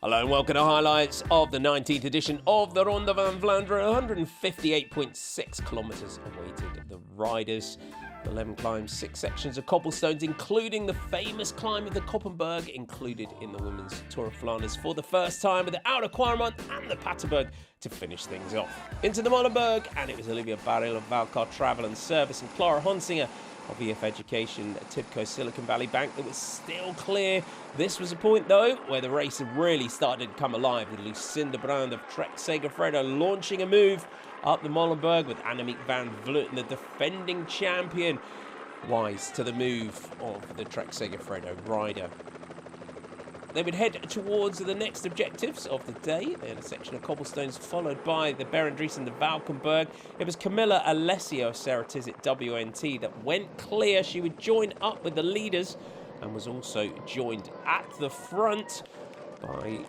Hello and welcome to highlights of the 19th edition of the Ronde van Vlaanderen. 158.6 kilometres awaited the riders. 11 climbs, 6 sections of cobblestones, including the famous climb of the Koppenberg, included in the Women's Tour of Flanders for the first time, with the Oude Kwaremond and the Paterberg to finish things off. Into the Molenberg, and it was Olivia Barril of Valcar Travel and Service and Clara Honsinger of EF Education at Tibco Silicon Valley Bank that was still clear. This was a point, though, where the race really started to come alive, with Lucinda Brand of Trek Segafredo launching a move up the Molenberg, with Annemiek van Vleuten, the defending champion, wise to the move of the Trek Segafredo rider. They would head towards the next objectives of the day. They had a section of cobblestones followed by the Berendries and the Valkenburg. It was Camilla Alessio of Ceratizit WNT that went clear. She would join up with the leaders and was also joined at the front by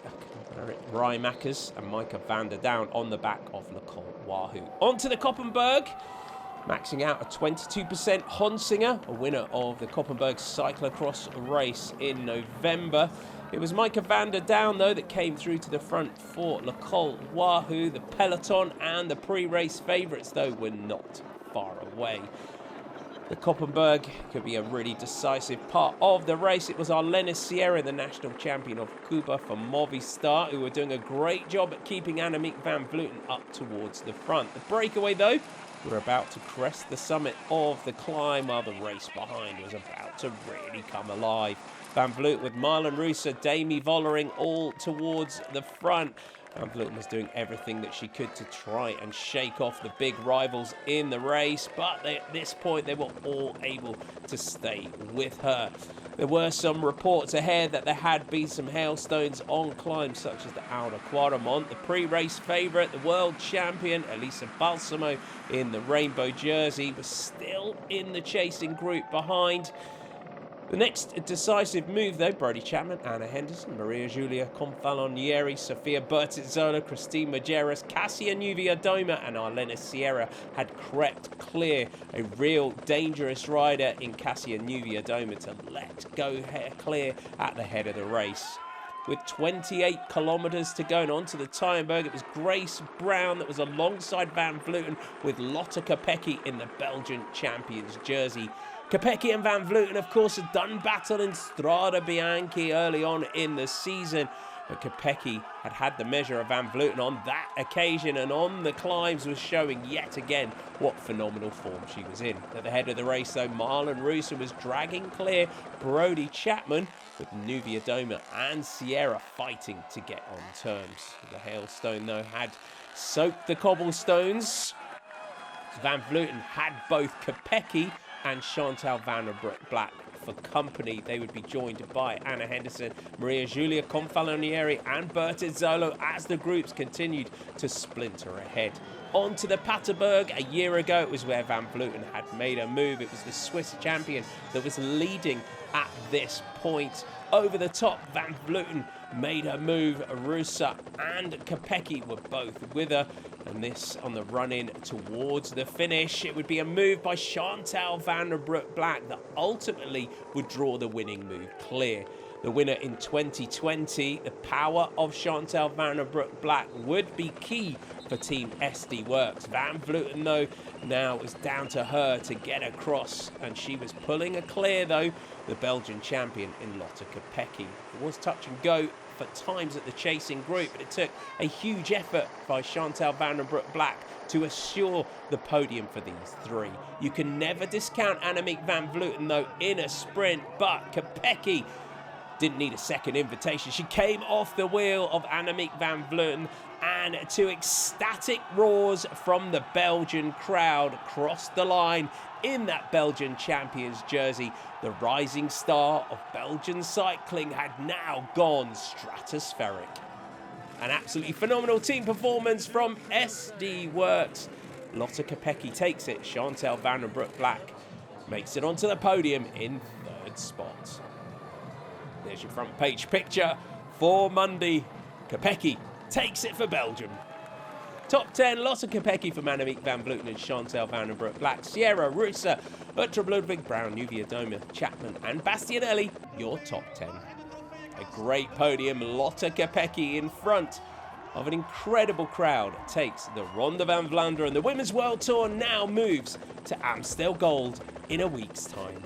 Rijmakers and Micah van der Down on the back of Nicole Wahoo. Onto the Koppenberg, maxing out a 22% Honsinger, a winner of the Koppenberg cyclocross race in November. It was Micah van der Down, though, that came through to the front for Nicole Wahoo. The peloton and the pre-race favourites, though, were not far away. The Koppenberg could be a really decisive part of the race. It was Arlene Sierra, the national champion of Cuba for Movistar, who were doing a great job at keeping Annemiek van Vleuten up towards the front. The breakaway, though, were about to crest the summit of the climb, while the race behind was about to really come alive. Van Vleuten with Marlen Reusser, Demi Vollering all towards the front. Van Vleuten was doing everything that she could to try and shake off the big rivals in the race, but at this point they were all able to stay with her. There were some reports ahead that there had been some hailstones on climbs such as the Oude Kwaremond. The pre-race favourite, the world champion Elisa Balsamo in the rainbow jersey, was still in the chasing group behind. The next decisive move, though, Brodie Chapman, Anna Henderson, Maria Giulia Confalonieri, Sofia Bertizzola, Christine Majerus, Cassia Nuviadoma and Arlene Sierra had crept clear. A real dangerous rider in Cassia Nuviadoma to let go clear at the head of the race. With 28 kilometres to go and onto the Tyenberg, it was Grace Brown that was alongside Van Vleuten, with Lotte Kopecky in the Belgian champion's jersey. Kopecky and Van Vleuten, of course, had done battle in Strade Bianche early on in the season, but Kopecky had the measure of Van Vleuten on that occasion, and on the climbs was showing yet again what phenomenal form she was in. At the head of the race, though, Marlen Reusser was dragging clear Brodie Chapman, with Nuviadoma and Sierra fighting to get on terms. The hailstone, though, had soaked the cobblestones. Van Vleuten had both Kopecky and Chantal van der Black for company. They would be joined by Anna Henderson, Maria Giulia Confalonieri and Bertizzola as the groups continued to splinter ahead. On to the Paterberg. A year ago, it was where Van Vleuten had made a move. It was the Swiss champion that was leading at this point. Over the top, Van Vleuten made a move. Reusser and Kopecky were both with her, and this on the run-in towards the finish. It would be a move by Chantal van der Black that ultimately would draw the winning move clear. The winner in 2020, the power of Chantal van der Black would be key for Team SD Works. Van Vleuten, though, now it was down to her to get across, and she was pulling a clear, though, the Belgian champion in Lotte Kopecky. It was touch and go for times at the chasing group, but it took a huge effort by Chantal van der Black to assure the podium for these three. You can never discount Annemiek van Vleuten, though, in a sprint, but Kopecky didn't need a second invitation. She came off the wheel of Annemiek van Vleuten, and to ecstatic roars from the Belgian crowd crossed the line in that Belgian champion's jersey. The rising star of Belgian cycling had now gone stratospheric. An absolutely phenomenal team performance from SD Works. Lotte Kopecky takes it. Chantal van der Black makes it onto the podium in third spot. There's your front page picture for Monday. Kopecky takes it for Belgium. Top 10, Lotte Kopecky for Annemiek van Vleuten and Chantal van der Black. Sierra, Reusser, Uttrup Ludwig, Brown, Nuviadoma, Chapman and Bastianelli, your top 10. A great podium, Lotte Kopecky in front of an incredible crowd takes the Ronde van Vlaanderen. The Women's World Tour now moves to Amstel Gold in a week's time.